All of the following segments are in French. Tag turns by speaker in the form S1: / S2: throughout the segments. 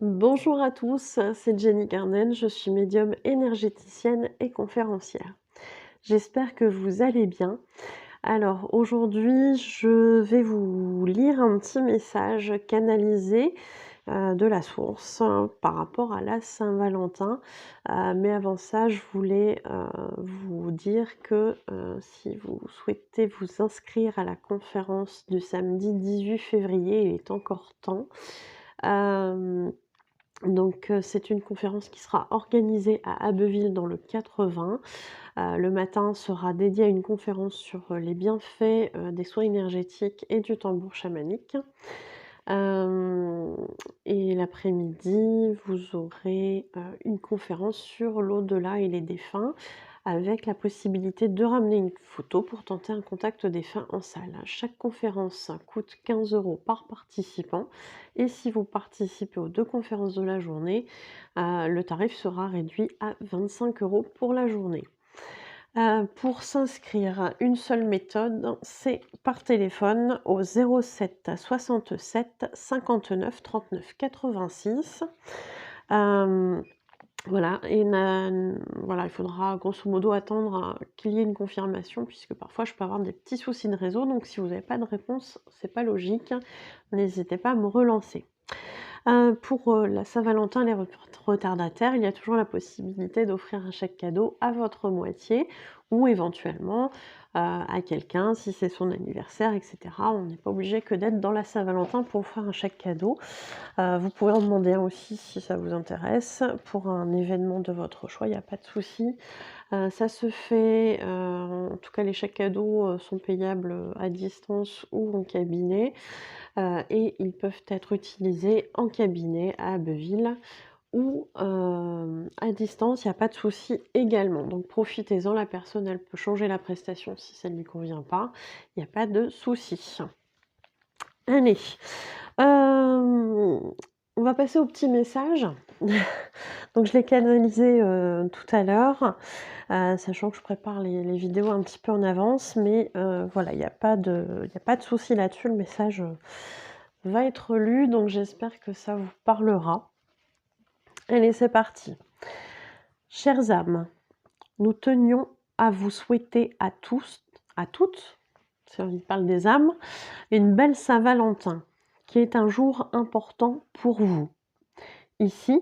S1: Bonjour à tous, c'est Jenny Garden, je suis médium énergéticienne et conférencière. J'espère que vous allez bien. Alors aujourd'hui, je vais vous lire un petit message canalisé de la source par rapport à la Saint-Valentin. Mais avant ça, je voulais vous dire que si vous souhaitez vous inscrire à la conférence du samedi 18 février, il est encore temps. Donc c'est une conférence qui sera organisée à Abbeville dans le 80. Le matin sera dédié à une conférence sur, les bienfaits, des soins énergétiques et du tambour chamanique. Hem et l'après-midi, vous aurez, une conférence sur l'au-delà et les défunts, avec la possibilité de ramener une photo pour tenter un contact défunt en salle. Chaque conférence coûte 15 € par participant et si vous participez aux 2 conférences de la journée, le tarif sera réduit à 25 € pour la journée. Pour s'inscrire, une seule méthode, c'est par téléphone au 07 67 59 39 86. Hem, voilà et voilà, il faudra grosso modo attendre, qu'il y ait une confirmation puisque parfois je peux avoir des petits soucis de réseau, donc si vous n'avez pas de réponse, c'est pas logique. N'hésitez pas à me relancer. Pour, la Saint-Valentin, les retardataires, il y a toujours la possibilité d'offrir un chèque cadeau à votre moitié ou éventuellement, à quelqu'un si c'est son anniversaire et cetera. On n'est pas obligé que d'être dans la Saint-Valentin pour offrir un chèque cadeau. Vous pouvez en demander un aussi si ça vous intéresse pour un événement de votre choix, il y a pas de souci. Ça se fait, en tout cas les chèques cadeaux, sont payables, à distance ou en cabinet. Et ils peuvent être utilisés en cabinet à Abbeville ou à distance, il y a pas de souci également. Donc profitez-en, la personne, elle peut changer la prestation si ça ne lui convient pas, il y a pas de souci. Allez, hem, on va passer au petit message. Donc je l'ai canalisé, tout à l'heure, sachant que je prépare les vidéos un petit peu en avance, mais voilà, il y a pas de souci là-dessus. Le message, va être lu, donc j'espère que ça vous parlera. Allez, c'est parti. Chères âmes, nous tenions à vous souhaiter à tous, à toutes, si on parle des âmes, une belle Saint-Valentin, qui est un jour important pour vous. Ici,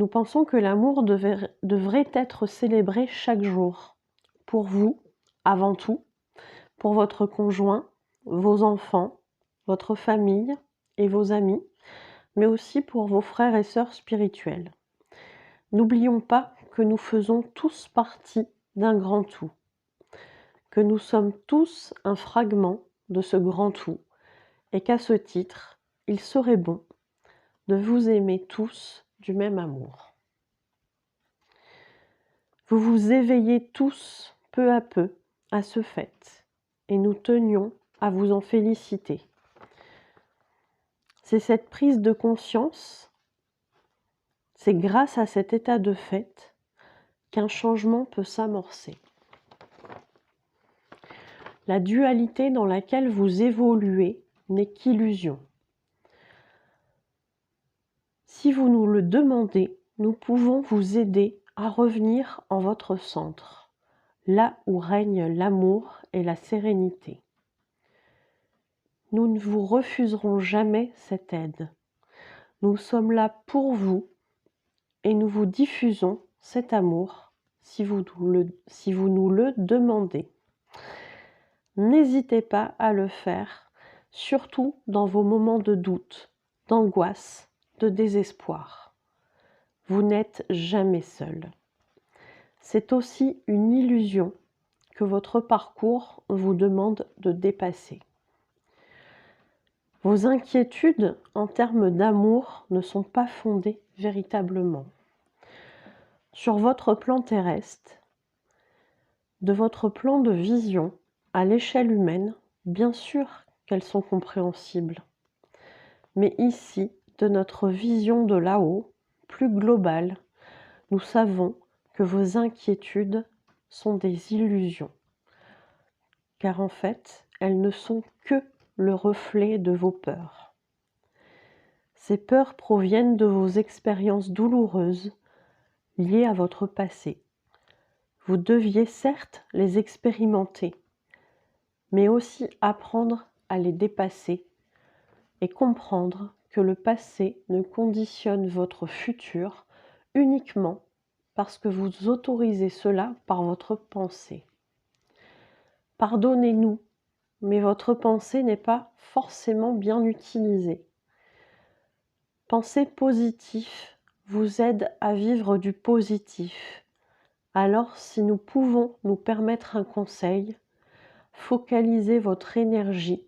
S1: nous pensons que l'amour devrait être célébré chaque jour. Pour vous, avant tout, pour votre conjoint, vos enfants, votre famille et vos amis, mais aussi pour vos frères et sœurs spirituels. N'oublions pas que nous faisons tous partie d'un grand tout, que nous sommes tous un fragment de ce grand tout, et qu'à ce titre, il serait bon de vous aimer tous du même amour. Vous vous éveillez tous peu à peu à ce fait, et nous tenions à vous en féliciter. C'est cette prise de conscience, c'est grâce à cet état de fait qu'un changement peut s'amorcer. La dualité dans laquelle vous évoluez n'est qu'illusion. Si vous nous le demandez, nous pouvons vous aider à revenir en votre centre, là où règne l'amour et la sérénité. Nous ne vous refuserons jamais cette aide. Nous sommes là pour vous et nous vous diffusons cet amour si vous nous le demandez. N'hésitez pas à le faire, surtout dans vos moments de doute, d'angoisse, de désespoir. Vous n'êtes jamais seul. C'est aussi une illusion que votre parcours vous demande de dépasser. Vos inquiétudes en termes d'amour ne sont pas fondées véritablement. Sur votre plan terrestre, de votre plan de vision à l'échelle humaine, bien sûr qu'elles sont compréhensibles. Mais ici, de notre vision de là-haut, plus globale, nous savons que vos inquiétudes sont des illusions. Car en fait, elles ne sont que le reflet de vos peurs. Ces peurs proviennent de vos expériences douloureuses liées à votre passé. Vous deviez certes les expérimenter, mais aussi apprendre à les dépasser et comprendre que le passé ne conditionne votre futur uniquement parce que vous autorisez cela par votre pensée. Pardonnez-nous, mais votre pensée n'est pas forcément bien utilisée. Penser positif vous aide à vivre du positif. Alors, si nous pouvons nous permettre un conseil, focalisez votre énergie,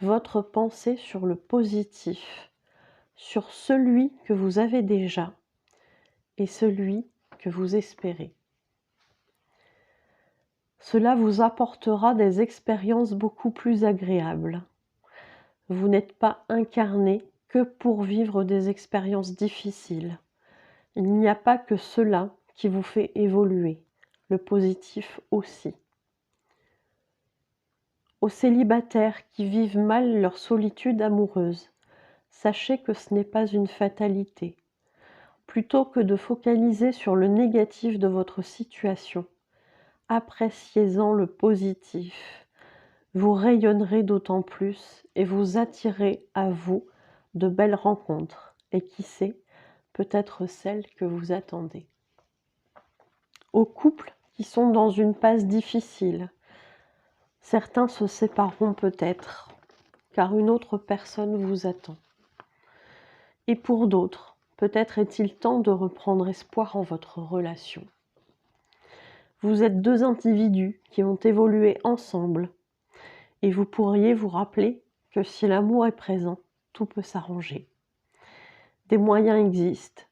S1: votre pensée sur le positif, sur celui que vous avez déjà et celui que vous espérez. Cela vous apportera des expériences beaucoup plus agréables. Vous n'êtes pas incarné que pour vivre des expériences difficiles. Il n'y a pas que cela qui vous fait évoluer, le positif aussi. Aux célibataires qui vivent mal leur solitude amoureuse, sachez que ce n'est pas une fatalité. Plutôt que de focaliser sur le négatif de votre situation, appréciez-en le positif. Vous rayonnerez d'autant plus et vous attirez à vous de belles rencontres et qui sait, peut-être celles que vous attendez. Aux couples qui sont dans une passe difficile, certains se sépareront peut-être, car une autre personne vous attend. Et pour d'autres, peut-être est-il temps de reprendre espoir en votre relation. Vous êtes deux individus qui ont évolué ensemble, et vous pourriez vous rappeler que si l'amour est présent, tout peut s'arranger. Des moyens existent.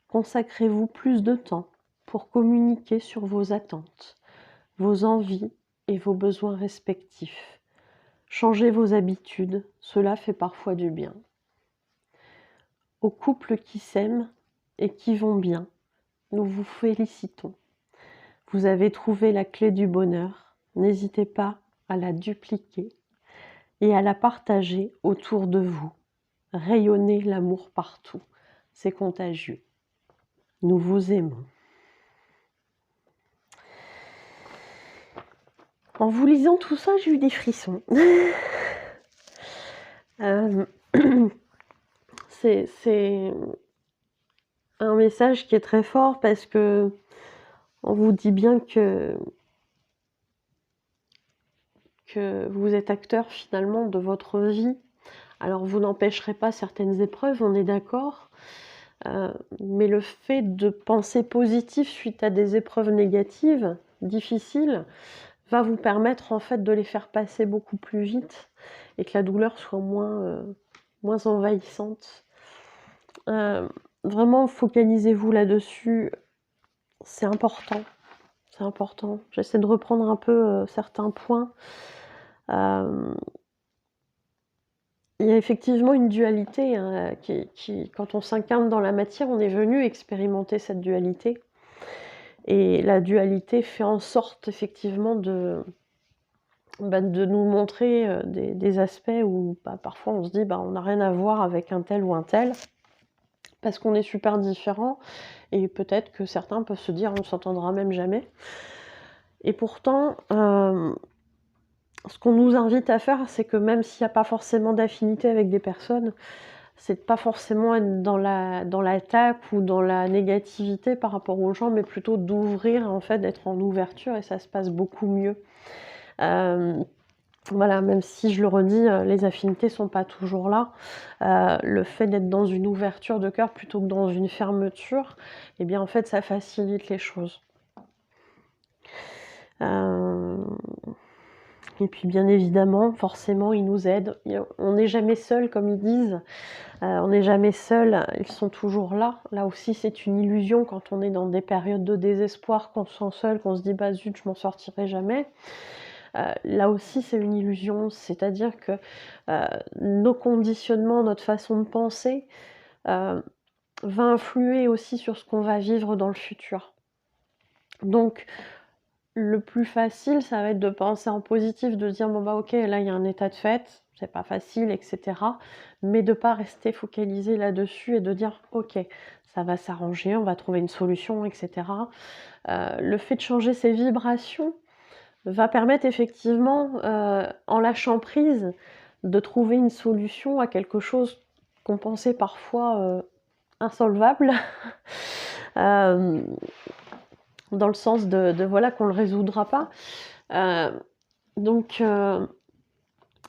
S1: Consacrez-vous plus de temps pour communiquer sur vos attentes, vos envies et vos besoins respectifs. Changez vos habitudes, cela fait parfois du bien. Aux couples qui s'aiment et qui vont bien, nous vous félicitons. Vous avez trouvé la clé du bonheur, n'hésitez pas à la dupliquer et à la partager autour de vous. Rayonnez l'amour partout, c'est contagieux. Nous vous aimons. En vous lisant tout ça, j'ai eu des frissons. C'est un message qui est très fort parce que on vous dit bien que vous êtes acteur finalement de votre vie. Alors vous n'empêcherez pas certaines épreuves, on est d'accord, mais le fait de penser positif suite à des épreuves négatives, difficiles, va vous permettre en fait de les faire passer beaucoup plus vite et que la douleur soit moins envahissante. Vraiment, focalisez-vous là-dessus, c'est important. C'est important. J'essaie de reprendre un peu certains points. Il y a effectivement une dualité hein, qui, quand on s'incarne dans la matière, on est venu expérimenter cette dualité. Et la dualité fait en sorte effectivement de nous montrer des aspects où parfois on se dit on n'a rien à voir avec un tel ou un tel, parce qu'on est super différents, et peut-être que certains peuvent se dire on ne s'entendra même jamais. Et pourtant, ce qu'on nous invite à faire, c'est que même s'il n'y a pas forcément d'affinité avec des personnes, c'est de pas forcément être dans l'attaque ou dans la négativité par rapport aux gens, mais plutôt d'ouvrir, en fait, d'être en ouverture, et ça se passe beaucoup mieux. Voilà, même si je le redis, les affinités sont pas toujours là. Le fait d'être dans une ouverture de cœur plutôt que dans une fermeture, eh bien en fait ça facilite les choses. Et puis bien évidemment, forcément, ils nous aident. On n'est jamais seul, comme ils disent. On n'est jamais seul, ils sont toujours là. Là aussi, c'est une illusion quand on est dans des périodes de désespoir, qu'on se sent seul, qu'on se dit zut, je m'en sortirai jamais. Là aussi, c'est une illusion, c'est-à-dire que nos conditionnements, notre façon de penser va influer aussi sur ce qu'on va vivre dans le futur. Donc, le plus facile, ça va être de penser en positif, de dire: «Bon, bah, OK, là, il y a un état de fait, c'est pas facile et cetera», mais de pas rester focalisé là-dessus et de dire: «OK, ça va s'arranger, on va trouver une solution et cetera». Le fait de changer ses vibrations va permettre effectivement, en lâchant prise, de trouver une solution à quelque chose qu'on pensait parfois, insolvable. Hem, Dans le sens de voilà, qu'on le résoudra pas. Heu, donc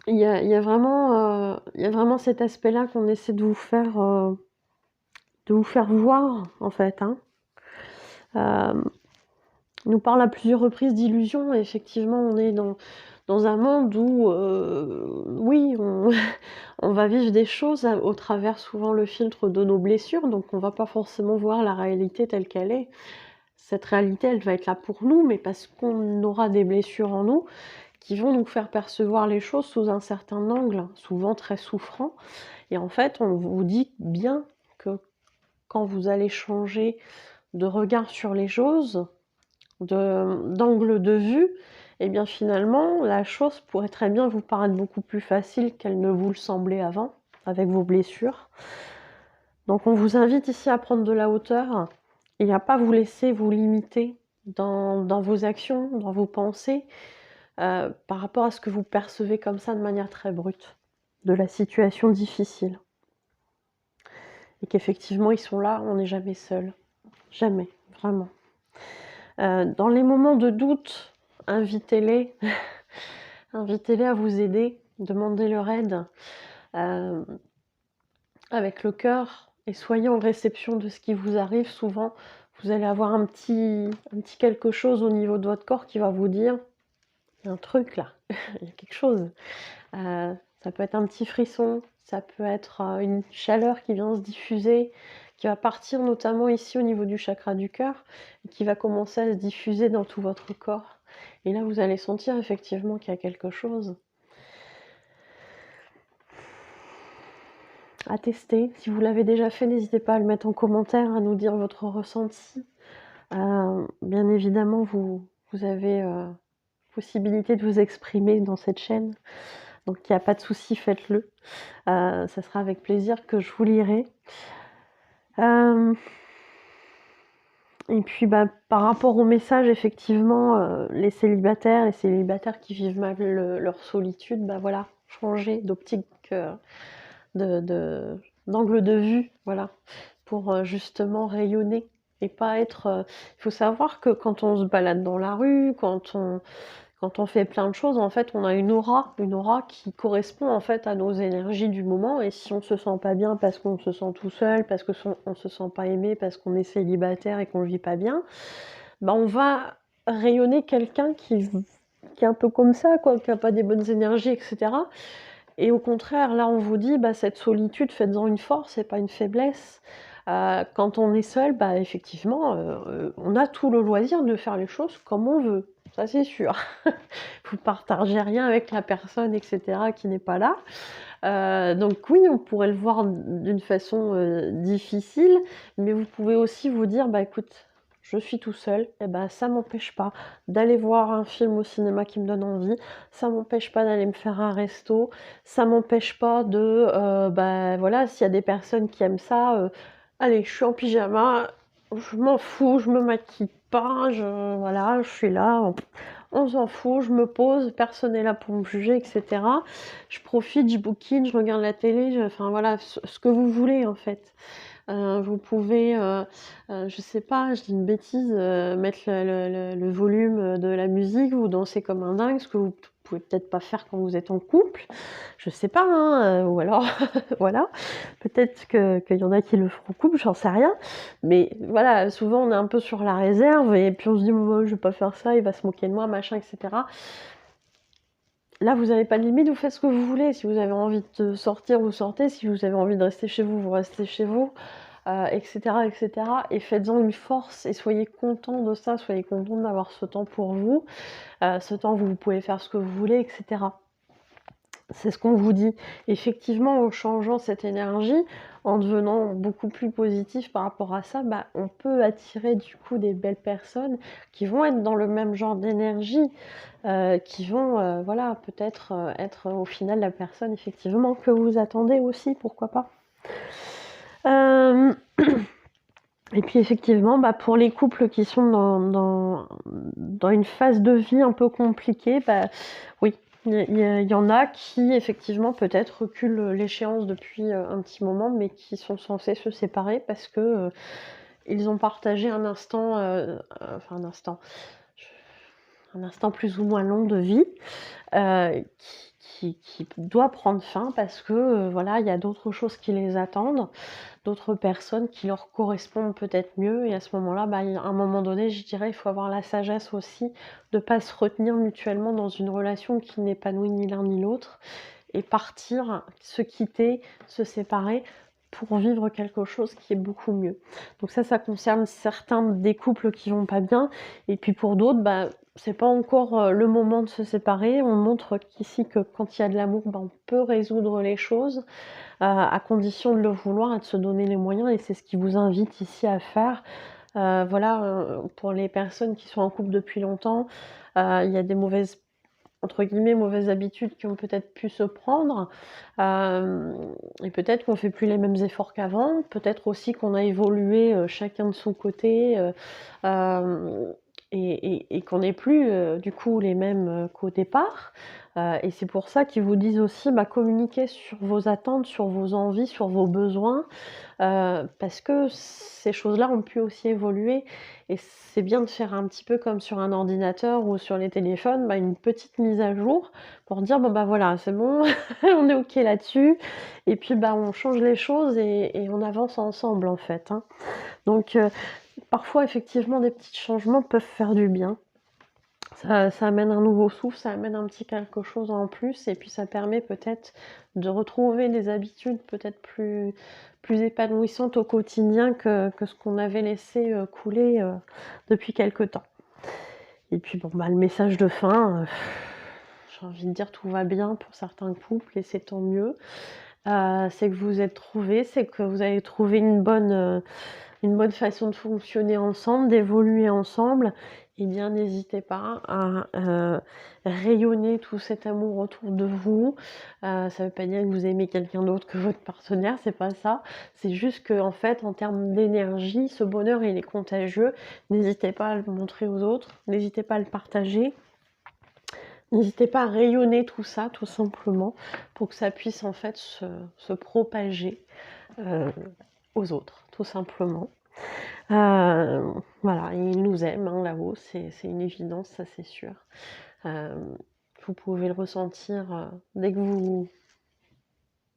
S1: il y a vraiment cet aspect-là qu'on essaie de vous faire voir, en fait, hein. Hem, on nous parle à plusieurs reprises d'illusions et effectivement, on est dans un monde où, oui, on on va vivre des choses au travers souvent le filtre de nos blessures, donc on va pas forcément voir la réalité telle qu'elle est. Cette réalité, elle va être là pour nous, mais parce qu'on aura des blessures en nous qui vont nous faire percevoir les choses sous un certain angle, souvent très souffrant. Et en fait, on vous dit bien que quand vous allez changer de regard sur les choses, d'angle de vue, et bien finalement, la chose pourrait très bien vous paraître beaucoup plus facile qu'elle ne vous le semblait avant, avec vos blessures. Donc on vous invite ici à prendre de la hauteur et à pas vous laisser vous limiter dans vos actions, dans vos pensées, par rapport à ce que vous percevez comme ça de manière très brute, de la situation difficile. Et qu'effectivement ils sont là, on n'est jamais seul. Jamais, vraiment. Dans les moments de doute, invitez-les, invitez-les à vous aider, demandez leur aide, hem, avec le cœur et soyez en réception de ce qui vous arrive. Souvent, vous allez avoir un petit quelque chose au niveau de votre corps qui va vous dire: «Il y a un truc là, il y a quelque chose». Ça peut être un petit frisson, ça peut être, une chaleur qui vient se diffuser, qui va partir notamment ici au niveau du chakra du cœur et qui va commencer à se diffuser dans tout votre corps. Et là, vous allez sentir effectivement qu'il y a quelque chose. À tester. Si vous l'avez déjà fait, n'hésitez pas à le mettre en commentaire, à nous dire votre ressenti. Bien évidemment, vous avez, possibilité de vous exprimer dans cette chaîne, donc il y a pas de souci, faites-le. Ça sera avec plaisir que je vous lirai. Hem Et puis, bah, par rapport au message, effectivement, les célibataires qui vivent mal leur solitude, bah, voilà, changer d'optique, de d'angle de vue, voilà, pour, justement rayonner et pas être, il faut savoir que quand on se balade dans la rue, quand on fait plein de choses, en fait, on a une aura qui correspond, en fait, à nos énergies du moment et si on se sent pas bien parce qu'on se sent tout seul, parce que on se sent pas aimé, parce qu'on est célibataire et qu'on le vit pas bien, bah, on va rayonner quelqu'un qui est un peu comme ça, quoi, qui a pas des bonnes énergies et cetera et au contraire, là, on vous dit: «Bah, cette solitude, faites-en une force et pas une faiblesse». Quand on est seul, bah, effectivement, on a tout le loisir de faire les choses comme on veut, ça c'est sûr. Vous partagez rien avec la personne et cetera qui n'est pas là. Donc oui, on pourrait le voir d'une façon, difficile, mais vous pouvez aussi vous dire: «Bah, écoute, je suis tout seul et bah, ça m'empêche pas d'aller voir un film au cinéma qui me donne envie, ça m'empêche pas d'aller me faire un resto, ça m'empêche pas de, bah, voilà, s'il y a des personnes qui aiment ça, allez, je suis en pyjama, je m'en fous, je me maquille pas, voilà, je suis là, on s'en fout, je me pose, personne n'est là pour me juger et cetera. Je profite, je bouquine, je regarde la télé, enfin voilà, ce que vous voulez en fait. Vous pouvez, je sais pas, je dis une bêtise, mettre le volume, de la musique, vous dansez comme un dingue, ce que vous pouvez peut-être pas faire quand vous êtes en couple. Je sais pas, hein, ou alors voilà, peut-être qu'il y en a qui le feront en couple, j'en sais rien. Mais voilà, souvent on est un peu sur la réserve et puis on se dit: «Moi, je vais pas faire ça, il va se moquer de moi, machin et cetera». Là, vous avez pas de limite, vous faites ce que vous voulez. Si vous avez envie de sortir, vous sortez. Si vous avez envie de rester chez vous, vous restez chez vous, et cetera et cetera et faites-en une force et soyez contents de ça, soyez contents d'avoir ce temps pour vous. Ce temps où vous pouvez faire ce que vous voulez et cetera. C'est ce qu'on vous dit. Effectivement, en changeant cette énergie, en devenant beaucoup plus positif par rapport à ça, bah, on peut attirer du coup des belles personnes qui vont être dans le même genre d'énergie, qui vont, voilà, peut-être, être au final la personne effectivement que vous attendez aussi, pourquoi pas? Hem Et puis effectivement, bah, pour les couples qui sont dans une phase de vie un peu compliquée, bah, oui, il y en a qui effectivement peut-être reculent, l'échéance depuis, un petit moment, mais qui sont censés se séparer parce que, ils ont partagé enfin un instant plus ou moins long de vie, qui doit prendre fin parce que, voilà, il y a d'autres choses qui les attendent, d'autres personnes qui leur correspondent peut-être mieux et à ce moment-là, bah, il y a un moment donné, je dirais, il faut avoir la sagesse aussi de pas se retenir mutuellement dans une relation qui n'épanouit ni l'un ni l'autre et partir, se quitter, se séparer pour vivre quelque chose qui est beaucoup mieux. Donc ça concerne certains des couples qui vont pas bien et puis pour d'autres, bah, c'est pas encore, le moment de se séparer. On montre qu'ici que quand il y a de l'amour, bah, on peut résoudre les choses, à condition de le vouloir et de se donner les moyens et c'est ce qui vous invite ici à faire. Voilà, pour les personnes qui sont en couple depuis longtemps, il y a des mauvaises entre guillemets «mauvaises habitudes» qui ont peut-être pu se prendre, hem et peut-être qu'on fait plus les mêmes efforts qu'avant, peut-être aussi qu'on a évolué, chacun de son côté, hem et qu'on n'est plus, du coup les mêmes, qu'au départ, et c'est pour ça qu'ils vous disent aussi, bah, communiquez sur vos attentes, sur vos envies, sur vos besoins, parce que ces choses-là ont pu aussi évoluer et c'est bien de faire un petit peu comme sur un ordinateur ou sur les téléphones, bah, une petite mise à jour pour dire: «Bon, bah, voilà, c'est bon, on est OK là-dessus» et puis, bah, on change les choses et on avance ensemble, en fait, hein. Donc parfois, effectivement, des petits changements peuvent faire du bien. Ça amène un nouveau souffle, ça amène un petit quelque chose en plus et puis ça permet peut-être de retrouver des habitudes peut-être plus épanouissantes au quotidien que ce qu'on avait laissé, couler, depuis quelque temps. Et puis bon, bah, le message de fin, j'ai envie de dire tout va bien pour certains couples et c'est tant mieux. C'est que vous vous êtes trouvés, c'est que vous avez trouvé une bonne façon de fonctionner ensemble, d'évoluer ensemble, eh bien n'hésitez pas à, rayonner tout cet amour autour de vous. Ça veut pas dire que vous aimez quelqu'un d'autre que votre partenaire, c'est pas ça. C'est juste qu'en fait, en termes d'énergie, ce bonheur, il est contagieux. N'hésitez pas à le montrer aux autres, n'hésitez pas à le partager, n'hésitez pas à rayonner tout ça, tout simplement, pour que ça puisse en fait se propager, heu, aux autres, tout simplement. Voilà, et ils nous aiment, hein, là-haut, c'est une évidence, ça c'est sûr. Hem, Vous pouvez le ressentir, dès que vous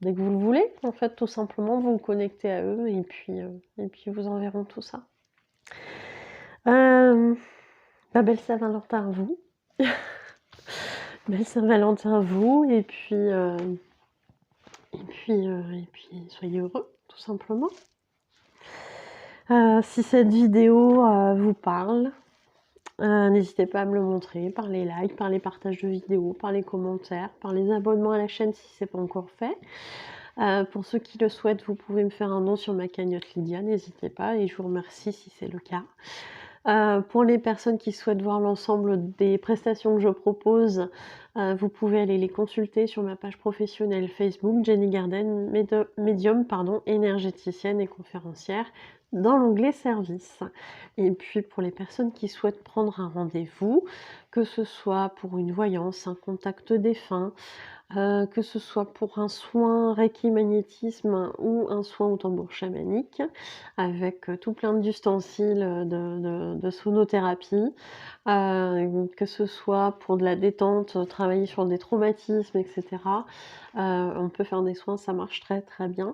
S1: le voulez, en fait, tout simplement, vous vous connectez à eux et puis ils vous enverront tout ça. Hem, Bah, belle Saint-Valentin à vous. Belle Saint-Valentin à vous et puis soyez heureux, tout simplement. Si cette vidéo, vous parle, n'hésitez pas à me le montrer par les likes, par les partages de vidéos, par les commentaires, par les abonnements à la chaîne si c'est pas encore fait. Pour ceux qui le souhaitent, vous pouvez me faire un don sur ma cagnotte Lydia, n'hésitez pas et je vous remercie si c'est le cas. Pour les personnes qui souhaitent voir l'ensemble des prestations que je propose, vous pouvez aller les consulter sur ma page professionnelle Facebook, Jenny Garden, médium pardon, énergéticienne et conférencière, dans l'onglet service. Et puis pour les personnes qui souhaitent prendre un rendez-vous, que ce soit pour une voyance, un contact défunt, que ce soit pour un soin Reiki magnétisme ou un soin au tambour chamanique avec, tout plein d'ustensiles, de sonothérapie, que ce soit pour de la détente, travailler sur des traumatismes et cetera. On peut faire des soins, ça marche très, très bien.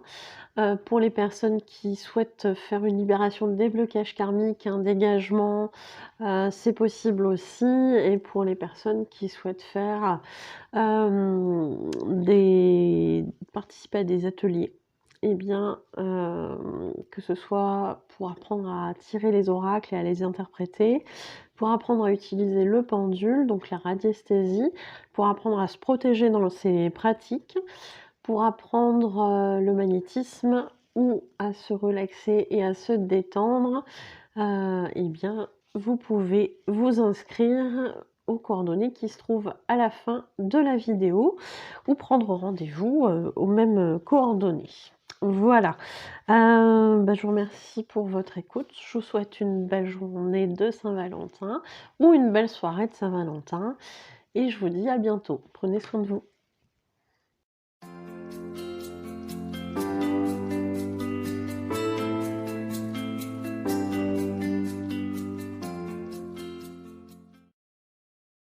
S1: Pour les personnes qui souhaitent faire une libération de déblocage karmique, un dégagement, c'est possible aussi et pour les personnes qui souhaitent faire, des participer à des ateliers, eh bien, que ce soit pour apprendre à tirer les oracles et à les interpréter, pour apprendre à utiliser le pendule, donc la radiesthésie, pour apprendre à se protéger dans ces pratiques, pour apprendre, le magnétisme ou à se relaxer et à se détendre, et bien, vous pouvez vous inscrire aux coordonnées qui se trouvent à la fin de la vidéo ou prendre rendez-vous, aux mêmes, coordonnées. Voilà, je vous remercie pour votre écoute. Je vous souhaite une belle journée de Saint-Valentin ou une belle soirée de Saint-Valentin et je vous dis à bientôt. Prenez soin de vous.